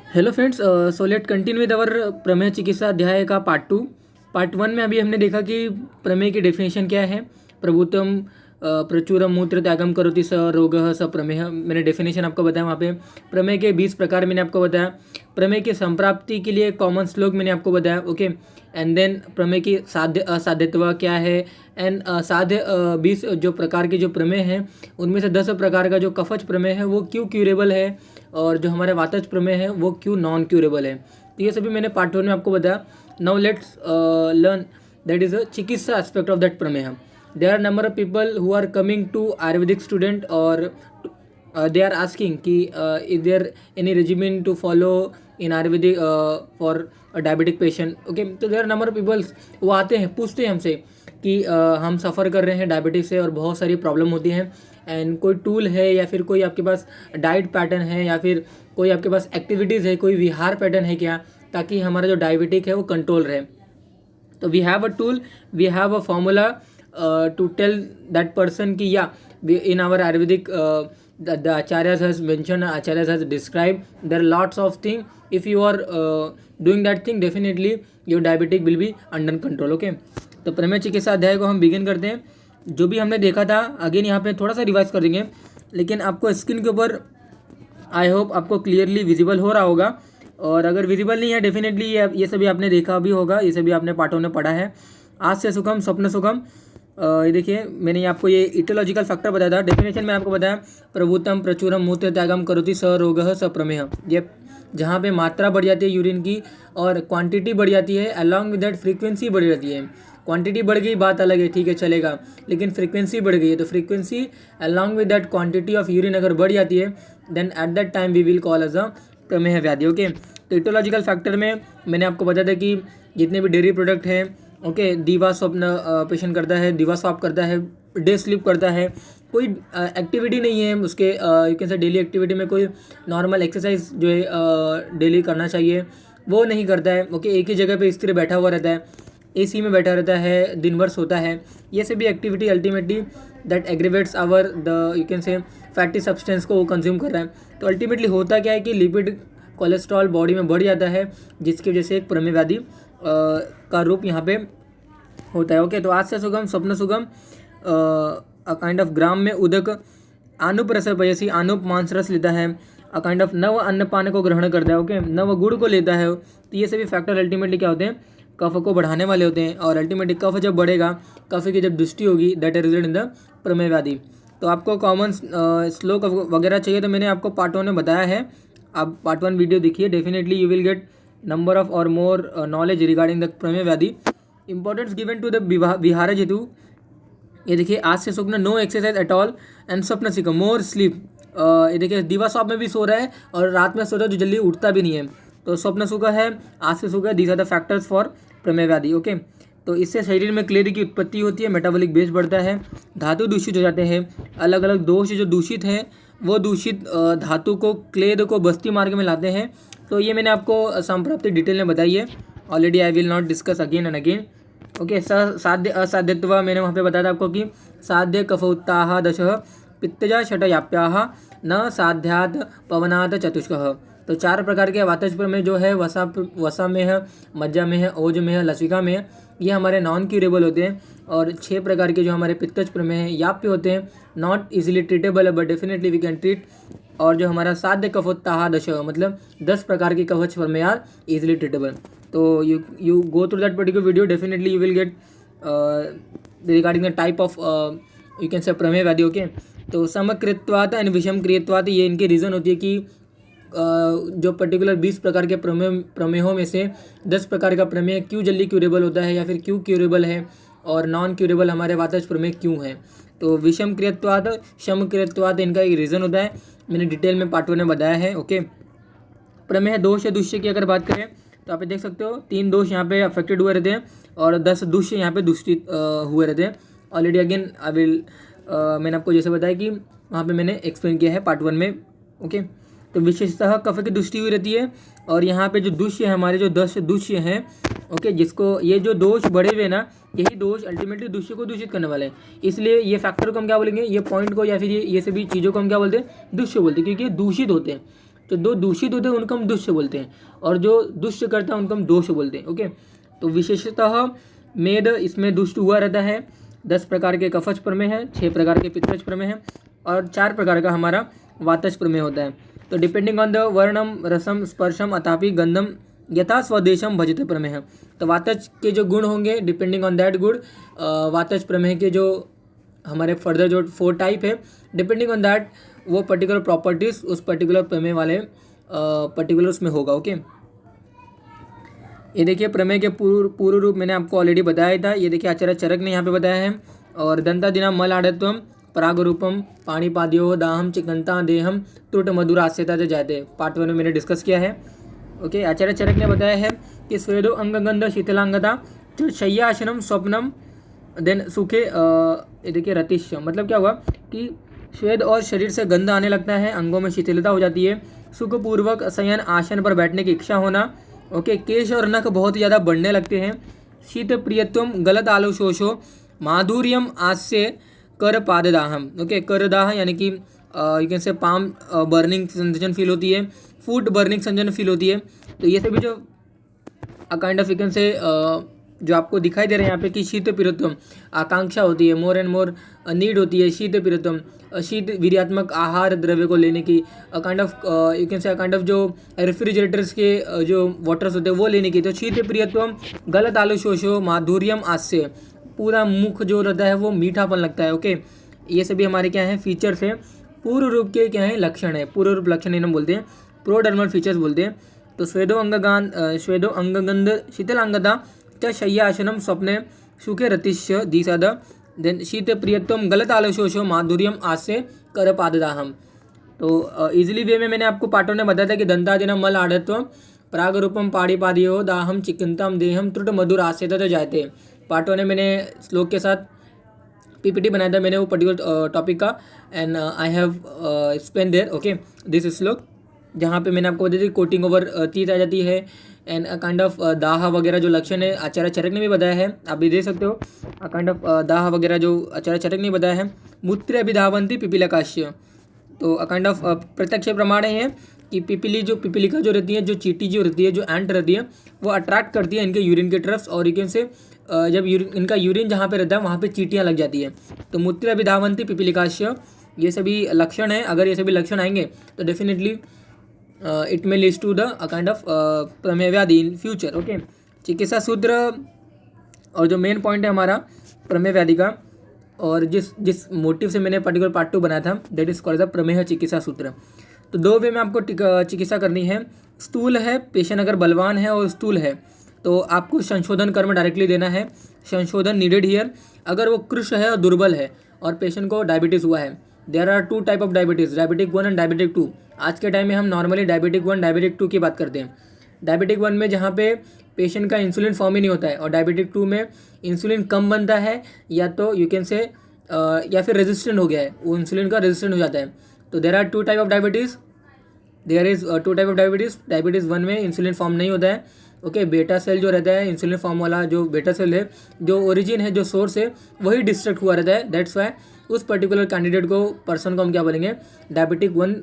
Hello friends, so let continue with our प्रमेय चिकित्सा अध्याय का पार्ट वन में अभी हमने देखा कि प्रमेय की डेफिनेशन क्या है। प्रभुत्वम प्रचुरम मूत्र त्यागम करोति स रोगः स प्रमेय, मैंने डेफिनेशन आपको बताया। वहाँ पे प्रमेय के 20 प्रकार मैंने आपको बताया। प्रमेय की संप्राप्ति के लिए कॉमन श्लोक मैंने आपको बताया, ओके। एंड देन प्रमेय की साध्य असाध्यत्व क्या है। एंड साध्य 20 जो प्रकार के जो प्रमेय हैं उनमें से 10 प्रकार का जो कफच प्रमेय है वो क्यों क्यूरेबल है, और जो हमारे वातज प्रमेय है वो क्यों नॉन क्यूरेबल है। तो ये सभी मैंने पार्ट वन में आपको बताया। Now let's learn that is a चिकित्सा एस्पेक्ट ऑफ दैट प्रमेय। There are number of people who are coming to Ayurvedic student और they are asking कि is there any regimen to follow in ayurvedic for a diabetic patient, okay। तो there are number of people वो आते हैं, पूछते हैं हमसे कि हम सफ़र कर रहे हैं डायबिटीज से और बहुत सारी प्रॉब्लम होती हैं, एंड कोई टूल है या फिर कोई आपके पास डाइट पैटर्न है या फिर कोई आपके पास एक्टिविटीज़ है, कोई विहार पैटर्न है क्या, ताकि हमारा जो डायबिटिक है वो कंट्रोल रहे। तो we have a tool, we have a formula to tell that person कि या in our Ayurvedic the acharyas has mentioned, acharyas has described there are lots of thing. If you are doing that thing, definitely your diabetic will be under control, okay। तो प्रमेय चिकित्सा अध्याय को हम begin करते हैं। जो भी हमने देखा था अगेन यहाँ पे थोड़ा सा रिवाइज कर देंगे, लेकिन आपको स्क्रीन के ऊपर आई होप आपको क्लियरली विजिबल हो रहा होगा। और अगर विजिबल नहीं है डेफिनेटली ये सभी आपने देखा भी होगा, ये सभी आपने पाठों में पढ़ा है। आज से सुखम स्वप्न सुखम, ये देखिए मैंने आपको ये इटोलॉजिकल फैक्टर बताया था। डेफिनेशन मैंने आपको बताया, प्रभुत्वम प्रचुरम मूत्र त्यागम करोति स रोगः स प्रमेय। ये जहाँ पे मात्रा बढ़ जाती है यूरिन की और क्वांटिटी बढ़ जाती है, अलॉन्ग विद दैट फ्रीक्वेंसी बढ़ जाती है। क्वांटिटी बढ़ गई बात अलग है, ठीक है चलेगा, लेकिन फ्रीक्वेंसी बढ़ गई है, तो frequency along with that quantity of urine अगर बढ़ जाती है then at that time we will call as a प्रमेय व्याधि, ओके। तो इटोलॉजिकल फैक्टर में मैंने आपको बताया था कि जितने भी डेयरी प्रोडक्ट हैं, ओके, दीवा स्वप्न पेशेंट करता है, दीवा स्वाप करता है, डे स्लीप करता है, कोई एक्टिविटी नहीं है उसके, यू कैन से डेली एक्टिविटी में कोई नॉर्मल एक्सरसाइज जो है डेली करना चाहिए वो नहीं करता है, ओके। एक ही जगह पे स्थिर बैठा हुआ रहता है, एसी में बैठा रहता है, दिन भर सोता है। ये सभी activity ultimately that aggravates our the you can say fatty substance को वो कंज्यूम कर रहा है। तो अल्टीमेटली होता क्या है कि लिपिड कोलेस्ट्रॉल बॉडी में बढ़ जाता है, जिसकी वजह से एक प्रमेय व्याधि का रूप यहाँ पे होता है, ओके। तो आज से सुगम स्वप्न सुगम अ काइंड ऑफ ग्राम में उदक आनुप रस पयसी, आनुप मांस रस लेता है, अ काइंड ऑफ नव अन्न पान को ग्रहण करता है, ओके, नव गुड़ को लेता है। तो ये सभी फैक्टर अल्टीमेटली क्या होते हैं, कफ को बढ़ाने वाले होते हैं। और अल्टीमेटली कफ जब बढ़ेगा, कफ की जब दृष्टि होगी, that is result in the प्रमेय व्याधि। तो आपको कॉमन श्लोक वगैरह चाहिए तो मैंने आपको पार्ट वन में बताया है, आप पार्ट वन वीडियो देखिए, definitely you will get number of और मोर नॉलेज रिगार्डिंग द प्रमेय व्याधि। इंपॉर्टेंस गिवन टू द विहार हेतु, ये देखिए आज से स्वप्न no exercise at all and स्वप्न सीखो मोर स्लीप। ये देखिए दिवा स्वाप में भी सो रहा है और रात में सो रहा है जो जल्दी उठता भी नहीं है, तो स्वप्न सुख है, आज से सुख है। These are the factors for प्रमेय व्याधि, ओके। तो इससे शरीर में क्लेद की उत्पत्ति होती है, मेटाबॉलिक बेस बढ़ता है, धातु दूषित हो जाते हैं। अलग अलग दोष जो दूषित हैं वो दूषित धातु को, क्लेद को बस्ती मार्ग में लाते हैं। तो ये मैंने आपको संप्राप्ति डिटेल में बताई है already, I will not discuss again and again, okay. साध्य असाध्यत्व मैंने वहाँ पे बताया था आपको कि साध्य कफोत्ताह दशः पित्तजा षटयाप्याः न साध्यात पवनात चतुष्कः। तो 4 प्रकार के वातज में जो है वसा में है, मज्जा में है, ओज में है, लसिका में है, ये हमारे नॉन क्यूरेबल होते हैं। और 6 प्रकार के जो हमारे पित्तज प्रमेय हैं याप्य होते हैं, not easily treatable but definitely we can treat. और जो हमारा साध्य कफोत्ताह दश मतलब 10 प्रकार के कवच प्रमेय आर इजीली ट्रीटेबल। तो you go through that particular video, definitely you will gate regarding the type of you can से प्रमेय व्याधि, ओके। तो समक्रियत्वात एंड विषम क्रियत्वात, ये इनकी रीज़न होती है कि जो पर्टिकुलर 20 प्रकार के प्रमेयों में से 10 प्रकार का प्रमेय क्यों जल्दी क्यूरेबल होता है या फिर क्यों क्यूरेबल है, और नॉन क्यूरेबल हमारे वातज प्रमेय क्यों है। तो विषम क्रियत्वात, शम क्रियत्वात इनका एक रीज़न होता है, मैंने डिटेल में पार्ट 1 में बताया है, ओके। प्रमेय दोष या दुष्य की अगर बात करें तो आप देख सकते हो 3 दोष यहाँ पे अफेक्टेड हुए रहते हैं और 10 दुष्य यहाँ पे दूषित हुए रहते हैं। ऑलरेडी अगेन आई विल मैंने आपको जैसे बताया कि वहाँ पे मैंने एक्सप्लेन किया है पार्ट 1 में, ओके। तो विशेषतः कफ की दृष्टि हुई रहती है, और यहाँ पे जो दुष्य है हमारे जो 10 दुष्य हैं, ओके, जिसको ये जो दोष बढ़े हुए ना, यही दोष अल्टीमेटली दुष्य को दूषित करने वाले हैं। इसलिए ये फैक्टर को हम क्या बोलेंगे, ये पॉइंट को या फिर ये सभी चीज़ों को हम क्या बोलते हैं, दुष्य बोलते हैं, क्योंकि ये दूषित होते हैं। जो दो दूषित होते हैं उनको हम दुष्य बोलते हैं, और जो दुष्य करता है उनको हम दोष बोलते हैं। ओके, तो विशेषतः मेद इसमें दुष्ट हुआ रहता है। 10 प्रकार के कफज प्रमेय है, 6 प्रकार के पित्तज प्रमेय है, और 4 प्रकार का हमारा वातज प्रमेय होता है। तो डिपेंडिंग ऑन द वर्णम रसम स्पर्शम अथापि गंधम यथा स्वदेशम भजते प्रमेय है। तो वातज के जो गुण होंगे, डिपेंडिंग ऑन दैट गुण, वातज प्रमेय के जो हमारे फर्दर जो 4 टाइप है, डिपेंडिंग ऑन दैट वो पर्टिकुलर प्रॉपर्टीज उस पर्टिकुलर प्रमेय वाले पर्टिकुलर उसमें होगा। ओके, ये देखिए प्रमेय के पूर्व रूप मैंने आपको ऑलरेडी बताया था। ये देखिए आचार्य चरक ने यहाँ पे बताया है। और दंतादिना मल आड़त्वम परागरूपम पाणिपाद्यो दाहम चिकंता देहम त्रुट मधुर आस्यता जाते, पार्ट 1 में मैंने डिस्कस किया है। ओके, आचार्य चरक ने बताया है कि स्वेदो अंगगंध शीतलांगता शय्यासनम स्वप्नम देन सुखे, ये देखिए रतिश्य, मतलब क्या हुआ कि स्वेद और शरीर से गंध आने लगता है, अंगों में शिथिलता हो जाती है, सुखपूर्वक शयन आसन पर बैठने की इच्छा होना। ओके, केश और नख बहुत ज़्यादा बढ़ने लगते हैं, शीत प्रियत्वम गलत आलोशोषो माधुर्यम आस्य कर पाददाहम। ओके, करदाह यानी कि यू कैन से पाम बर्निंग सेंसेशन फील होती है, फूट बर्निंग सेंसेशन फील होती है। तो ये सभी जो kind of you can say जो आपको दिखाई दे रहे हैं यहाँ पे कि शीत प्रियत्वम आकांक्षा होती है, मोर एंड मोर नीड होती है, शीत प्रियत्वम शीत वीर्यात्मक आहार द्रव्य को लेने की, काइंड ऑफ यू कैन से काइंड ऑफ जो रेफ्रिजरेटर्स के जो वाटर्स होते हैं वो लेने की। तो शीत प्रियत्वम गलत आलुशोषो माधुर्यम आस्य, पूरा मुख जो रहता है वो मीठापन लगता है। ओके, ये सभी हमारे क्या हैं फीचर्स हैं, पूर्व रूप के क्या है लक्षण है, पूर्व रूप लक्षण इन्हें बोलते हैं, प्रोडर्मल फीचर्स बोलते हैं। तो स्वेदो अंगगंध शीतलांगता च शय्यासनम स्वप्ने सुखे रतिश्य दीस द देन शीत प्रियत्वम गलत आलशोषो माधुर्यम आस्य कर पाददाहम। तो इजीली वे में मैंने आपको पाठों ने बताया था कि दंतादिना मल आढ़त्व प्रागरूपम पाड़िपादियो दाहम चिकिंतम देहम त्रुट मधुर आस्य तथा जाते। पाठों ने मैंने श्लोक के साथ पीपीटी बनाया था मैंने वो पर्टिकुलर टॉपिक का, and I have spend there. Okay, this श्लोक जहाँ पे मैंने आपको बताया थी कोटिंग ओवर तीत आ जाती है, एंड काइंड ऑफ दाह वगैरह जो लक्षण है आचार्य चरक ने भी बताया है, आप भी देख सकते हो। काइंड ऑफ दाह वगैरह जो आचार्य चरक ने बताया है। मूत्र अभिधावंती पिपीलकाश्य, तो काइंड ऑफ प्रत्यक्ष प्रमाण है कि पिपीलिका जो रहती है, जो चींटी जो रहती है, जो एंट रहती है, वो अट्रैक्ट करती है इनके यूरिन के तरफ, और यूरिन से जब इनका यूरिन जहाँ पे रहता है वहाँ पे चींटियाँ लग जाती है। तो मूत्र अभिधावंती पिपीलिकाश्य, ये सभी लक्षण हैं। अगर ये सभी लक्षण आएंगे तो definitely it may leads to the kind of प्रमेय व्याधि इन फ्यूचर। ओके, चिकित्सा सूत्र और जो मेन पॉइंट है हमारा प्रमेय व्याधि का, और जिस मोटिव से मैंने पर्टिकुलर पार्ट 2 बनाया था, दैट इज कॉल्ड द प्रमेय चिकित्सा सूत्र। तो 2 वे में आपको चिकित्सा करनी है। स्थूल है, पेशेंट अगर बलवान है और स्थूल है तो आपको संशोधन कर्म डायरेक्टली देना है, संशोधन नीडेड हियर। अगर वो कृश है और दुर्बल है और पेशेंट को डायबिटीज़ हुआ है, there are 2 type of diabetes, diabetic 1 and diabetic 2। आज के टाइम में हम नॉर्मली डायबिटिक 1 डायबिटिक 2 की बात करते हैं। डायबिटिक 1 में जहाँ पे पेशेंट का इंसुलिन फॉर्म ही नहीं होता है, और डायबिटिक 2 में इंसुलिन कम बनता है, या तो यू कैन से या फिर रेजिस्टेंट हो गया है, वो इंसुलिन का रेजिस्टेंट हो जाता है। तो there are 2 type of diabetes, there is 2 type of diabetes. Diabetes 1 में इंसुलिन फॉर्म नहीं होता है। ओके, बेटा सेल जो रहता है, इंसुलिन फॉर्म वाला जो बेटा सेल है, जो ओरिजिन है, जो सोर्स है, वही डिस्ट्रक्ट हुआ रहता है। दैट्स वाई उस पर्टिकुलर कैंडिडेट को, पर्सन को हम क्या बोलेंगे, डायबिटिक 1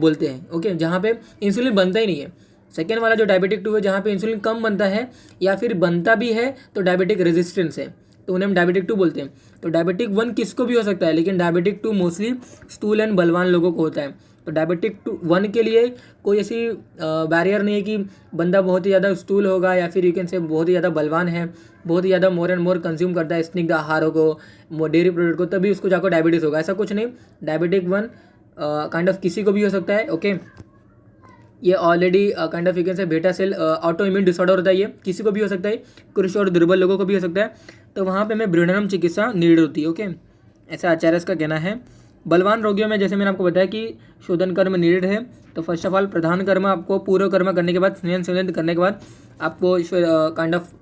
बोलते हैं। ओके, जहाँ पे इंसुलिन बनता ही नहीं है। सेकेंड वाला जो डायबिटिक 2 है, जहाँ पे इंसुलिन कम बनता है या फिर बनता भी है तो डायबिटिक रेजिस्टेंस है, तो उन्हें हम डायबिटिक 2 बोलते हैं। तो डायबिटिक 1 किसको भी हो सकता है, लेकिन डायबिटिक 2 मोस्टली स्थूल एंड बलवान लोगों को होता है। तो डायबिटिक 1 के लिए कोई ऐसी बैरियर नहीं है कि बंदा बहुत ही ज़्यादा स्थूल होगा या फिर यू कैन से बहुत ही ज़्यादा बलवान है, बहुत ही ज़्यादा मोर एंड मोर कंज्यूम करता है स्निग्ध आहारों को, डेयरी प्रोडक्ट को, तभी उसको जाकर डायबिटीज़ होगा, ऐसा कुछ नहीं। डायबिटिक 1 काइंड ऑफ किसी को भी हो सकता है। ओके, ये already kind of you can से बेटा सेल ऑटो इम्यून डिसऑर्डर होता है, ये किसी को भी हो सकता है, कृष और दुर्बल लोगों को भी हो सकता है। तो वहाँ पे हमें ब्रिडनम चिकित्सा नीड होती है। ओके, ऐसा आचार्य का कहना है। बलवान रोगियों में जैसे मैंने आपको बताया कि शोधन कर्म नीडेड है। तो फर्स्ट ऑफ ऑल प्रधान कर्म आपको पूर्व कर्म करने के बाद, स्नेहन संवेदन करने के बाद आपको काइंड ऑफ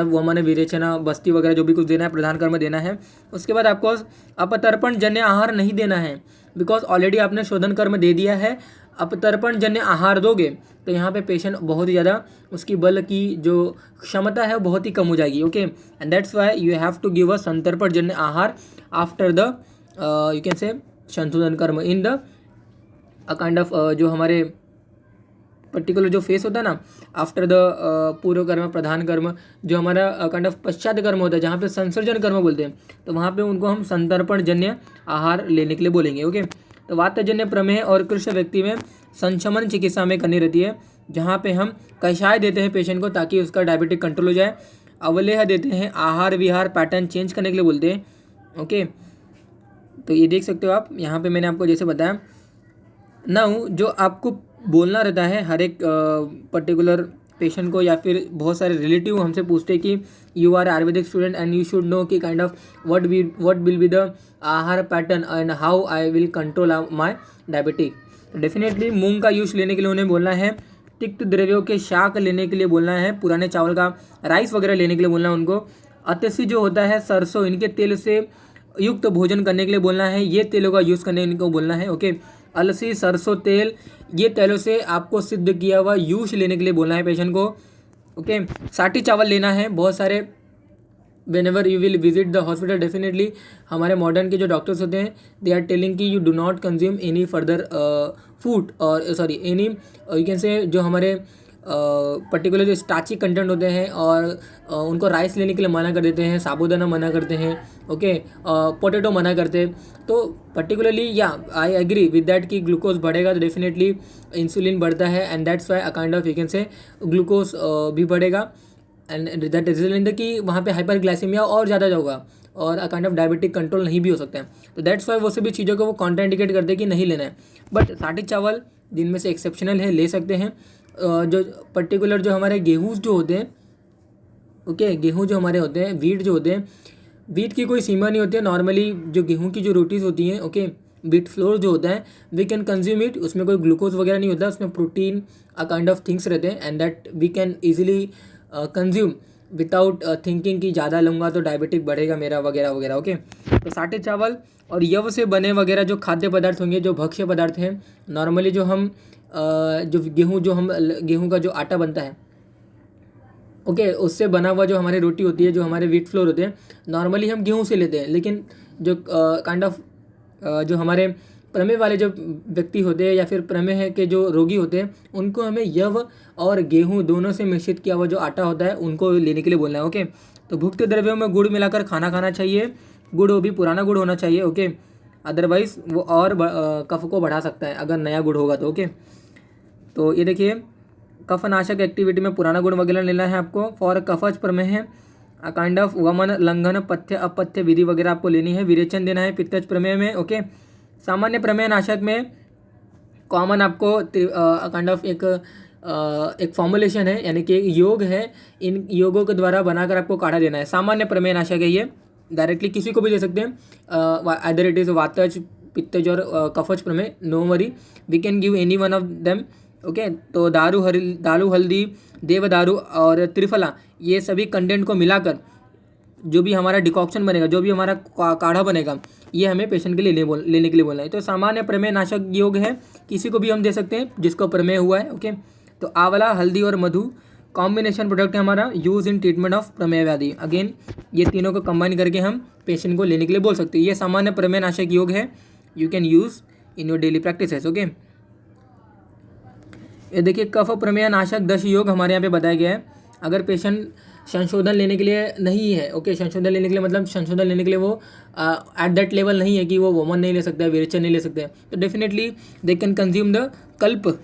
वमन विरेचना बस्ती वगैरह जो भी कुछ देना है, प्रधान कर्म देना है। उसके बाद आपको अपतर्पण जन्य आहार नहीं देना है, बिकॉज ऑलरेडी आपने शोधन कर्म दे दिया है। अपतर्पण जन्य आहार दोगे तो यहाँ पे पेशेंट बहुत ही ज़्यादा, उसकी बल की जो क्षमता है वो बहुत ही कम हो जाएगी। Okay, and that's why you have to give a संतर्पण जन्य आहार after the you can say संशोधन कर्म in the a kind of जो हमारे पर्टिकुलर जो फेस होता है ना आफ्टर द पूर्व कर्म प्रधान कर्म, जो हमारा काइंड ऑफ पश्चात कर्म होता है जहाँ पे संसर्जन कर्म बोलते हैं, तो वहाँ पे उनको हम संतर्पण जन्य आहार लेने के लिए बोलेंगे। ओके, तो वातजन्य प्रमेह और कृष्ण व्यक्ति में संशमन चिकित्सा में करनी रहती है, जहाँ पे हम कषाय देते हैं पेशेंट को ताकि उसका डायबिटिक कंट्रोल हो जाए। अवलेह देते हैं, आहार विहार पैटर्न चेंज करने के लिए बोलते हैं। ओके, तो ये देख सकते हो आप यहाँ पे मैंने आपको जैसे बताया ना, जो आपको बोलना रहता है हर एक पर्टिकुलर पेशेंट को, या फिर बहुत सारे रिलेटिव हमसे पूछते हैं कि you are ayurvedic student and you should know कि kind of what will be the आहार pattern and how I will control my diabetic. Definitely मूंग का यूज लेने के लिए उन्हें बोलना है, तिक्त द्रव्यों के शाक लेने के लिए बोलना है, पुराने चावल का राइस वगैरह लेने के लिए बोलना है उनको। अतसी जो होता है सरसों, इनके तेल से युक्त भोजन करने के लिए बोलना है, ये तेलों का यूज़ करने इनको बोलना है। ओके, अलसी सरसों तेल, ये तेलों से आपको सिद्ध किया हुआ यूज लेने के लिए बोलना है पेशेंट को। ओके, साठी चावल लेना है बहुत सारे। Whenever you will visit the hospital, definitely हमारे मॉडर्न के जो डॉक्टर्स होते हैं दे आर टेलिंग कि you do not consume any further food or sorry any you can say जो हमारे पर्टिकुलर जो स्टार्ची कंटेंट होते हैं और उनको राइस लेने के लिए मना कर देते हैं, साबूदाना मना करते हैं। ओके, पोटैटो मना करते हैं। तो पर्टिकुलरली या आई एग्री विद दैट कि ग्लूकोज बढ़ेगा तो डेफिनेटली इंसुलिन बढ़ता है and that's why a kind of you can से ग्लूकोज भी बढ़ेगा and that result in the कि वहाँ पे हाइपरग्लाइसीमिया और ज़्यादा होगा और अ काइंड ऑफ डायबिटिक कंट्रोल नहीं भी हो सकता है। तो दैट्स वाई वो सभी चीज़ों को वो कॉन्ट्राइंडिकेट करते हैं कि नहीं लेना है। बट साठी चावल दिन में से एक्सेप्शनल है, ले सकते हैं। जो पर्टिकुलर जो हमारे गेहूँ जो होते हैं, ओके, गेहूँ जो हमारे होते हैं, वीट जो होते हैं, वीट की कोई सीमा नहीं होती है। नॉर्मली जो गेहूँ की जो रोटीज़ होती हैं, ओके, वीट फ्लोर जो होता है वी कैन कंज्यूम इट, उसमें कोई ग्लूकोज वगैरह नहीं होता, उसमें protein a kind of things रहते हैं and that we can easily consume without thinking कि ज़्यादा लूँगा तो डायबिटिक बढ़ेगा मेरा वगैरह वगैरह। ओके, तो साटे चावल और यव से बने वगैरह जो खाद्य पदार्थ होंगे, जो भक्ष्य पदार्थ हैं, नॉर्मली जो हम जो गेहूँ का जो आटा बनता है, ओके, उससे बना हुआ जो हमारी रोटी होती है, जो हमारे व्हीट फ्लोर होते हैं, नॉर्मली हम गेहूं से लेते हैं। लेकिन जो काइंड ऑफ जो हमारे प्रमेह वाले जो व्यक्ति होते हैं या फिर प्रमेह के जो रोगी होते हैं, उनको हमें यव और गेहूं दोनों से मिश्रित किया हुआ जो आटा होता है उनको लेने के लिए बोलना है। ओके, तो भुक्त द्रव्यों में गुड़ मिलाकर खाना खाना चाहिए। गुड़ वो भी पुराना गुड़ होना चाहिए। ओके, अदरवाइज वो और कफ को बढ़ा सकता है अगर नया गुड़ होगा तो। ओके, तो ये देखिए कफनाशक एक्टिविटी में पुराना गुण वगैरह लेना है आपको। फॉर कफज प्रमेह काइंड ऑफ वमन लंघन पथ्य अपथ्य विधि वगैरह आपको लेनी है। विरेचन देना है पित्तज प्रमेय में। ओके, सामान्य प्रमेय नाशक में कॉमन आपको काइंड ऑफ एक फॉर्मुलेशन है, यानी कि योग है, इन योगों के द्वारा बनाकर आपको काढ़ा देना है। सामान्य प्रमेय नाशक है ये, डायरेक्टली किसी को भी दे सकते हैं, आइदर इट इज वातज पित्तज और कफज प्रमेय, no worry, we can give any one of them. Okay, तो दारू हल्दी देवदारू और त्रिफला, ये सभी कंटेंट को मिलाकर जो भी हमारा डिकॉक्शन बनेगा, जो भी हमारा काढ़ा बनेगा, ये हमें पेशेंट के लिए लेने के लिए बोलना है। तो सामान्य प्रमेय नाशक योग है, किसी को भी हम दे सकते हैं जिसको प्रमेय हुआ है। ओके, तो आंवला हल्दी और मधु कॉम्बिनेशन प्रोडक्ट है हमारा, यूज इन ट्रीटमेंट ऑफ प्रमेय व्याधि। अगेन ये तीनों को कंबाइन करके हम पेशेंट को लेने के लिए बोल सकते हैं। ये सामान्य प्रमेय नाशक योग है, you can use in your daily practices. Okay, ये देखिए कफ प्रमेय नाशक 10 योग हमारे यहाँ पे बताया गया है। अगर पेशेंट संशोधन लेने के लिए नहीं है, ओके, संशोधन लेने के लिए मतलब संशोधन लेने के लिए वो एट दैट लेवल नहीं है कि वो वोमन नहीं ले सकता है, विरेचन नहीं ले सकते हैं, तो definitely they can consume the कल्प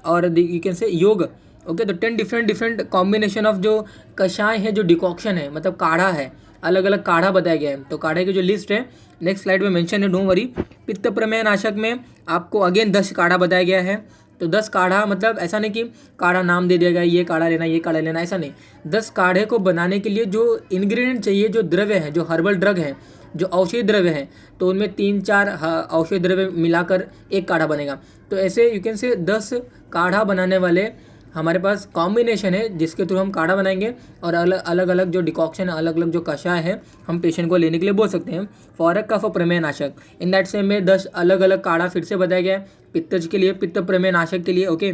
और यू कैन से योग। ओके, तो 10 डिफरेंट कॉम्बिनेशन ऑफ जो कषाय है, जो डिकॉक्शन है, मतलब काढ़ा है, अलग अलग काढ़ा बताया गया है। तो काढ़े की जो लिस्ट है नेक्स्ट स्लाइड में मेंशन है, डोंट वरी। पित्त प्रमेय नाशक में आपको अगेन 10 काढ़ा बताया गया है। तो 10 काढ़ा मतलब ऐसा नहीं कि काढ़ा नाम दे दिया गया, ये काढ़ा लेना, ये काढ़ा लेना, ऐसा नहीं। 10 काढ़े को बनाने के लिए जो इंग्रेडिएंट चाहिए, जो द्रव्य है, जो हर्बल ड्रग है, जो औषधि द्रव्य है, तो उनमें 3-4 औषधि द्रव्य मिलाकर एक काढ़ा बनेगा। तो ऐसे यू कैन से 10 काढ़ा बनाने वाले हमारे पास कॉम्बिनेशन है जिसके थ्रू हम काढ़ा बनाएंगे और अलग अलग जो डिकॉक्शन है, अलग अलग जो कषाय है, हम पेशेंट को लेने के लिए बोल सकते हैं। फॉर अ कफ प्रमेय नाशक इन दैट सेम में 10 अलग अलग काढ़ा फिर से बताया गया है पित्तज के लिए, पित्त प्रमेय नाशक के लिए। ओके,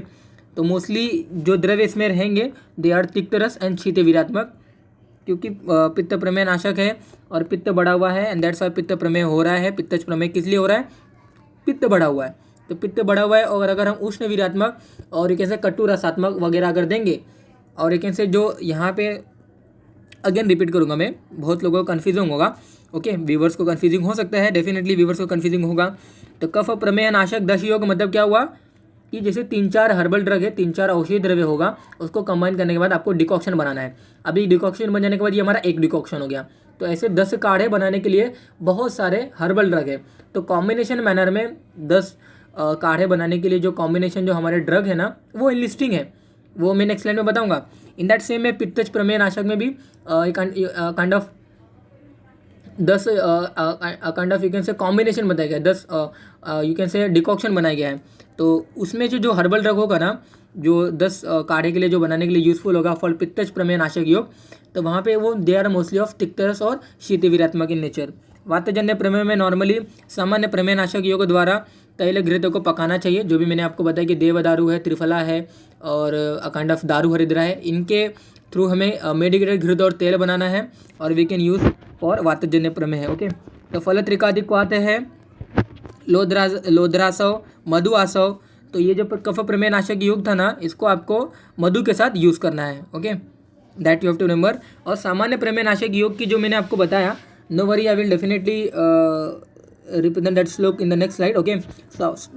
तो मोस्टली जो द्रव्य इसमें रहेंगे दे आर तिक्त रस एंड शीत वीरात्मक, क्योंकि पित्त प्रमेय नाशक है और पित्त बढ़ा हुआ है एंड दैट्स वाई पित्त प्रमेय हो रहा है। पित्तज प्रमेय किस लिए हो रहा है? पित्त बढ़ा हुआ है। तो पित्त बढ़ा हुआ है, और अगर हम उष्ण वीर्यात्मक और एक ऐसे कटु रसात्मक वगैरह अगर देंगे, और एक ऐसे जो यहाँ पे अगेन रिपीट करूँगा मैं, बहुत लोगों को कन्फ्यूजिंग होगा, ओके, व्यूवर्स को कन्फ्यूजिंग हो सकता है, डेफिनेटली व्यूवर्स को कन्फ्यूजिंग होगा। तो कफ प्रमेय नाशक 10 योग मतलब क्या हुआ कि जैसे 3-4 हर्बल ड्रग है, 3-4 औषधि द्रव्य होगा, उसको कंबाइन करने के बाद आपको डिकॉक्शन बनाना है। अभी डिकॉक्शन बन जाने के बाद ये हमारा एक डिकॉक्शन हो गया। तो ऐसे 10 काढ़े बनाने के लिए बहुत सारे हर्बल ड्रग है। तो कॉम्बिनेशन मैनर में 10 काढ़े बनाने के लिए जो कॉम्बिनेशन जो हमारे ड्रग है ना, वो इनलिस्टिंग है, वो मैं नेक्स्ट स्लाइड में बताऊंगा। इन दैट सेम में पित्तज प्रमेय नाशक में भी kind of 10 kind of you can से कॉम्बिनेशन बताया गया है, 10 यू कैन से डिकॉक्शन बनाया गया है। तो उसमें जो हर्बल ड्रग होगा ना, जो 10 काढ़े के लिए जो बनाने के लिए यूजफुल होगा फॉर पित्तज प्रमेय नाशक योग, तो वहाँ पे वो दे आर मोस्टली ऑफ तिक्तरस और शीतवीर्यात्मक इन नेचर। वातजन्य प्रमेय में नॉर्मली सामान्य प्रमेय नाशक योग द्वारा तैल घृत को पकाना चाहिए, जो भी मैंने आपको बताया कि देवदारू है, त्रिफला है और काइंड ऑफ दारू हरिद्रा है, इनके थ्रू हमें मेडिकेटेड घृत और तेल बनाना है, और वी कैन यूज़ फॉर वातजन्य प्रमेय है। ओके, तो फलत्रिकादिक आते हैं लोद्रासव, मधु आसव। तो ये जो कफ प्रमेय नाशक योग था ना, इसको आपको मधु के साथ यूज़ करना है। Okay, that you have to remember. और सामान्य प्रमेय नाशक योग की जो मैंने आपको बताया, no worry, I will definitely represent that श्लोक in the next slide. Okay,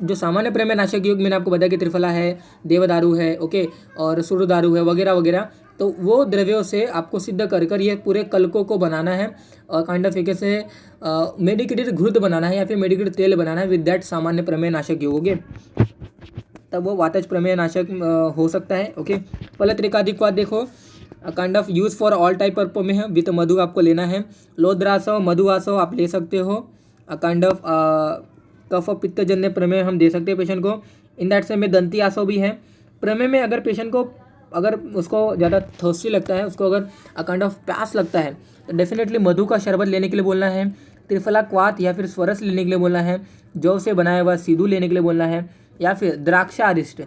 जो सामान्य प्रमेय नाशक योग मैंने आपको बताया कि त्रिफला है, देवदारू है, ओके, और सूर्यदारू है वगैरह वगैरह, तो वो द्रव्यों से आपको सिद्ध कर कर ये पूरे कलकों को बनाना है, और काइंड ऑफ एक से मेडिकेटेड घृत बनाना है या फिर मेडिकेटेड तेल बनाना है विद दैट सामान्य प्रमेय नाशक योग। ओके, तब वो वातज प्रमेय नाशक हो सकता है। ओके, फलत्रिकादिक्वाद देखो, kind of use for all type purpose में है, विथ मधु आपको लेना है। लोद्रासव, मधु आसव आप ले सकते हो। काइंड ऑफ कफ पित्तजन्य प्रमेय हम दे सकते हैं पेशेंट को। इन दैट से में दंती आसव भी है। प्रमेय में अगर पेशेंट को, अगर उसको ज़्यादा थर्स्टी लगता है, उसको अगर काइंड ऑफ प्यास लगता है, तो डेफिनेटली मधु का शरबत लेने के लिए बोलना है, त्रिफला क्वाथ या फिर स्वरस लेने के लिए बोलना है, जौ से बनाया हुआ सीधू लेने के लिए बोलना है, या फिर द्राक्षारिष्ट,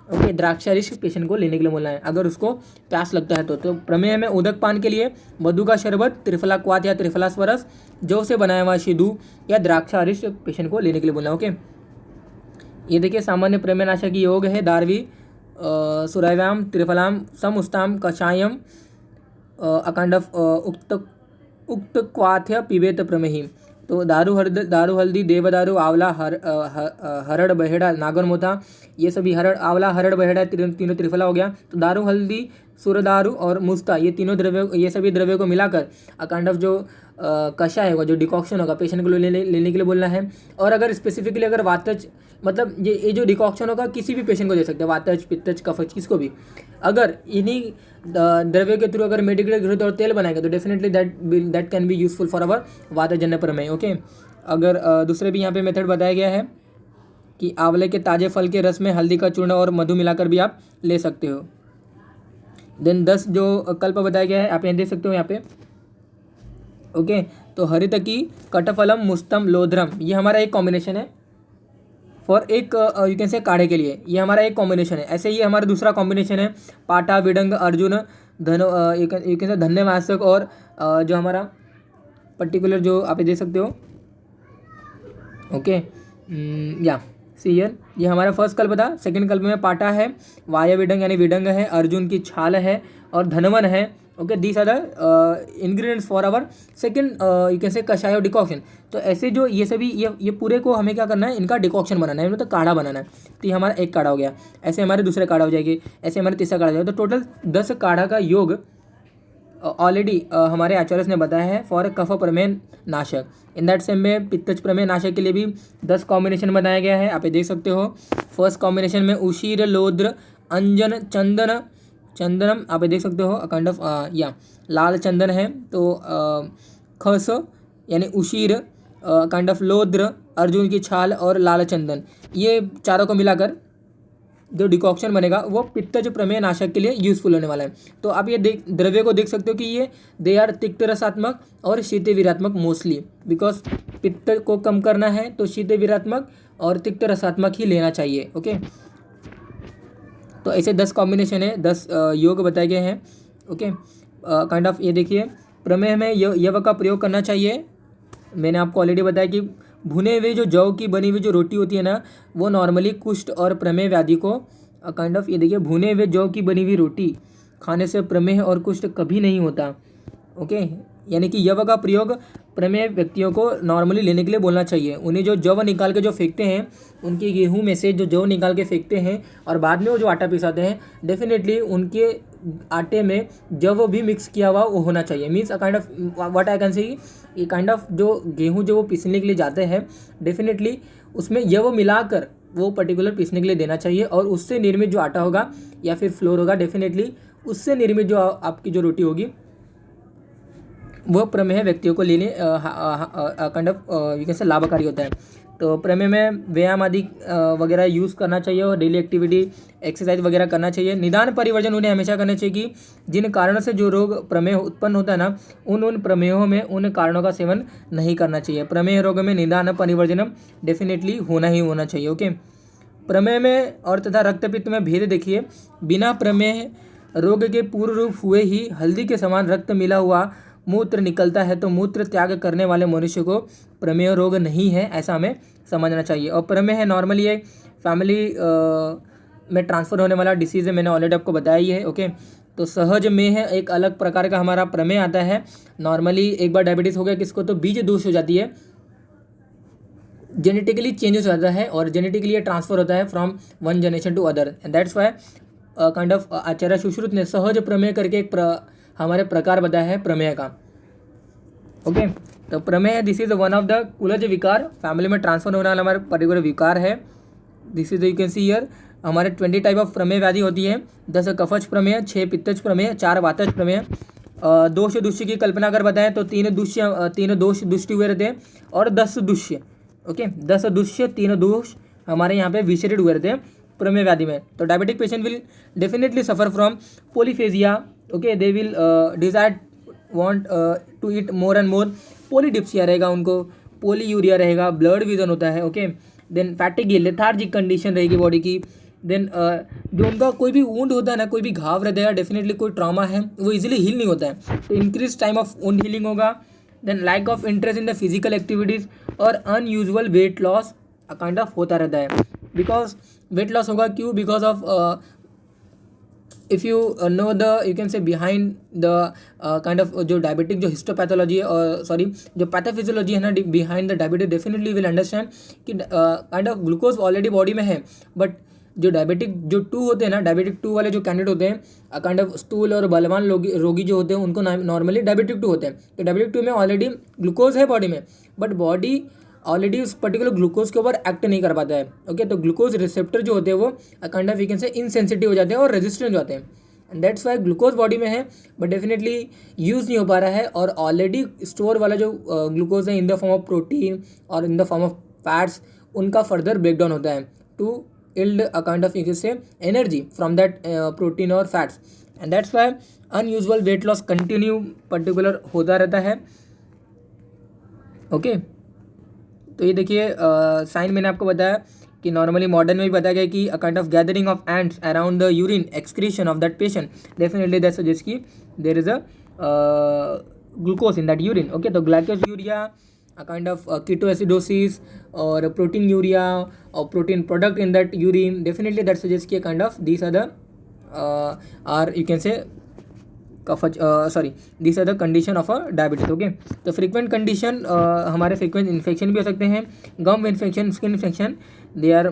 ओके, द्राक्षारिष्ट पेशेंट को लेने के लिए बोलना है अगर उसको प्यास लगता है। तो प्रमेय में उदक पान के लिए मधु का शरबत, त्रिफला क्वाथ या त्रिफला स्वरस, जौ से बनाया हुआ सीधू या द्राक्षारिष्ट पेशेंट को लेने के लिए बोलना है। ओके, ये देखिए सामान्य प्रमेय नाशक योग है, दारवी, सुराव्याम, त्रिफलाम, समुस्ताम, कषायम, अकांड ऑफ उक्त क्वाथ्य पिबेत प्रमेही। तो दारू हल्दी, देवदारू, आंवला, हरड़ बहेड़ा, नागरमोथा, ये सभी आंवला, हरड़ बहेड़ा तीनों त्रिफला हो गया। तो दारू हल्दी, सूरदारू और मुस्ता, ये तीनों द्रव्यों, ये सभी द्रव्यों को मिलाकर काइंड ऑफ जो कषाय होगा, जो डिकॉक्शन होगा, पेशेंट को लेने के लिए बोलना है। और अगर स्पेसिफिकली अगर वातज, मतलब ये जो डिकॉक्शन होगा किसी भी पेशेंट को दे सकते हैं, वातज, पित्तज, कफज, किसको भी। अगर इन्हीं द्रव्यों के थ्रू अगर मेडिकेटेड घृत और तेल बनाएगा तो definitely that can be useful for our वातजन्य प्रमेय। ओके, अगर दूसरे भी यहाँ पे मेथड बताया गया है कि आंवले के ताजे फल के रस में हल्दी का चूर्ण और मधु मिलाकर भी आप ले सकते हो। देन 10 जो कल्प बताया गया है आप यहाँ देख सकते हो यहाँ पे। ओके, तो हरितकी, कटफलम, मुस्तम, लोध्रम, ये हमारा एक कॉम्बिनेशन है फॉर एक यू कैन से काढ़े के लिए, ये हमारा एक कॉम्बिनेशन है। ऐसे ये हमारा दूसरा कॉम्बिनेशन है, पाटा, विडंग, अर्जुन, यू कैन से धन्यवासक, और जो हमारा पर्टिकुलर जो आप देख सकते हो। ओके, या सीयर, ये हमारा फर्स्ट कल्प था। सेकंड कल्प में पाटा है, वाया विडंग यानी विडंग है, अर्जुन की छाल है, और धनवन है। Okay, these are the ingredients for our second you can say कषाय और डिकॉक्शन। तो ऐसे जो ये सभी ये पूरे को हमें क्या करना है, इनका डिकॉक्शन बनाना है, मतलब काढ़ा बनाना है। तो ये हमारा एक काढ़ा हो गया, ऐसे हमारे दूसरे काढ़ा हो जाएंगे, ऐसे हमारे तीसरा काढ़ा हो जाएगा। तो टोटल 10 काढ़ा का योग ऑलरेडी हमारे आचार्य ने बताया है फॉर कफ प्रमेय नाशक। इन दैट सेम में पित्तज प्रमेय नाशक के लिए भी 10 कॉम्बिनेशन बनाया गया है, आप ये देख सकते हो। फर्स्ट कॉम्बिनेशन में उशीर, लोद्र, अंजन, चंदनम आप ये देख सकते हो, काइंड ऑफ या लाल चंदन है। तो खस यानी उशीर, काइंड ऑफ लोद्र, अर्जुन की छाल और लाल चंदन, ये चारों को मिलाकर जो डिकॉक्शन बनेगा वो पित्तज प्रमेय नाशक के लिए यूजफुल होने वाला है। तो आप ये द्रव्य को देख सकते हो कि ये दे आर तिक्त रसात्मक और शीतवीर्यात्मक मोस्टली, बिकॉज पित्त को कम करना है तो शीतवीर्यात्मक और तिक्त रसात्मक ही लेना चाहिए। ओके, तो ऐसे 10 कॉम्बिनेशन है, 10 योग बताए गए हैं। ओके, काइंड ऑफ ये देखिए, प्रमेय में यव का प्रयोग करना चाहिए। मैंने आपको ऑलरेडी बताया कि भुने हुए जो जौ की बनी हुई जो रोटी होती है ना, वो नॉर्मली कुष्ठ और प्रमेह व्याधि को काइंड ऑफ, ये देखिए, भुने हुए जौ की बनी हुई रोटी खाने से प्रमेह और कुष्ठ कभी नहीं होता। ओके, यानी कि यव का प्रयोग प्रमेह व्यक्तियों को नॉर्मली लेने के लिए बोलना चाहिए। उन्हें जो जव निकाल के जो फेंकते हैं, उनके गेहूं में से जो जव निकाल के फेंकते हैं और बाद में वो जो आटा पिसाते हैं, डेफिनेटली उनके आटे में जव भी मिक्स किया हुआ वो होना चाहिए। Means a kind of what I can say, ये काइंड ऑफ जो गेहूं जो वो पीसने के लिए जाते हैं, डेफिनेटली उसमें यव मिलाकर वो पर्टिकुलर पीसने के लिए देना चाहिए। और उससे निर्मित जो आटा होगा या फिर फ्लोर होगा, डेफिनेटली उससे निर्मित जो आपकी जो रोटी होगी वह प्रमेह व्यक्तियों को लेने काइंड ऑफ यू कैन से लाभकारी होता है। तो प्रमेह में व्यायाम आदि वगैरह यूज़ करना चाहिए और डेली एक्टिविटी एक्सरसाइज वगैरह करना चाहिए। निदान परिवर्जन उन्हें हमेशा करना चाहिए कि जिन कारणों से जो रोग प्रमेह उत्पन्न होता है ना, उन प्रमेहों में उन कारणों का सेवन नहीं करना चाहिए। प्रमेह रोग में निदान परिवर्जन डेफिनेटली होना ही होना चाहिए। ओके, प्रमेह में और तथा रक्तपित्त में भेद देखिए। बिना प्रमेह रोग के पूर्व रूप हुए ही हल्दी के समान रक्त मिला हुआ मूत्र निकलता है तो मूत्र त्याग करने वाले मनुष्य को प्रमेह रोग नहीं है, ऐसा हमें समझना चाहिए। और प्रमेह नॉर्मली एक फैमिली में ट्रांसफ़र होने वाला डिसीज़ है, मैंने ऑलरेडी आपको बताया ही है। ओके, तो सहज में है एक अलग प्रकार का हमारा प्रमेह आता है। नॉर्मली एक बार डायबिटीज़ हो गया किसको, तो बीज दोष हो जाती है, जेनेटिकली चेंजेस हो जाता है और जेनेटिकली ये ट्रांसफ़र होता है from one generation to other. And that's why kind of Acharya Sushruta ने सहज प्रमेह करके एक हमारे प्रकार बताया है प्रमेह का। ओके, तो प्रमेह this is one of the कुलज विकार, फैमिली में ट्रांसफर होने वाला हमारे पर्टिकुलर विकार है। This is you can see here, हमारे 20 टाइप ऑफ प्रमेह व्याधि होती है। 10 कफज प्रमेह, 6 पित्तज प्रमेह, 4 वातज प्रमेह। दोष दुष्य की कल्पना अगर बताएं तो 3 दोष दुष्टि हुए रहते हैं और 10 दुष्य। ओके, 10 दुष्य, 3 दोष हमारे यहाँ पे विशेषित हुए रहते हैं प्रमेह व्याधि में। तो diabetic patient will definitely suffer from polyphagia. Okay, they will desire want to eat more and more. Polydipsia रहेगा उनको, पोलीयूरिया रहेगा, ब्लड विजन होता है। Okay, then fatigue, lethargic condition रहेगी बॉडी की। देन जो उनका कोई भी वुंड होता है ना, कोई भी घाव रहता है, डेफिनेटली कोई ट्रॉमा है, वो इजीली हील नहीं होता है, तो increase time of wound healing होगा। Then lack of interest in the physical activities और unusual weight loss kind of होता रहता है। बिकॉज वेट लॉस होगा क्यों, because of if you know the you can say behind the kind of जो diabetic जो histopathology है or sorry जो पैथोफिजियोलॉजी है ना behind the diabetic, definitely will understand कि kind of glucose already body में है। बट जो डायबिटिक जो 2 होते हैं ना, डायबिटिक 2 वाले जो कैंडिडेट होते हैं, काइंड ऑफ स्थूल और बलवान रोगी जो होते हैं, उनको नॉर्मली डायबिटिक 2 होते हैं। तो डायबिटिक 2 में ऑलरेडी ग्लूकोज है बॉडी में, बट बॉडी ऑलरेडी उस पर्टिकुलर ग्लूकोज के ऊपर एक्ट नहीं कर पाता है। ओके, तो ग्लूकोज रिसेप्टर जो होते हैं वो काइंड ऑफ यू कैन से इनसेंसिटिव हो जाते हैं और रेजिस्टेंट हो जाते हैं। And that's Y glucose body में है बट डेफिनेटली यूज़ नहीं हो पा रहा है। और ऑलरेडी स्टोर वाला जो ग्लूकोज है in the form of protein और in the form of fats, उनका फर्दर ब्रेकडाउन होता है to yield a kind of you can say energy from that protein और fats. And that's why unusual weight loss continue particular होता रहता है। Okay, तो ये देखिए साइन मैंने आपको बताया कि नॉर्मली मॉडर्न में भी बताया गया कि a kind of gathering of ends around the urine excretion of that patient, definitely that suggest कि there is a glucose in that urine. Okay, तो glycosuria, a kind of ketoacidosis और proteinuria और protein product in that urine, definitely that suggest कि kind of these are the are you can say this are the condition of a diabetes. Okay, तो frequent condition हमारे frequent infection भी हो सकते हैं, gum infection, skin infection, they are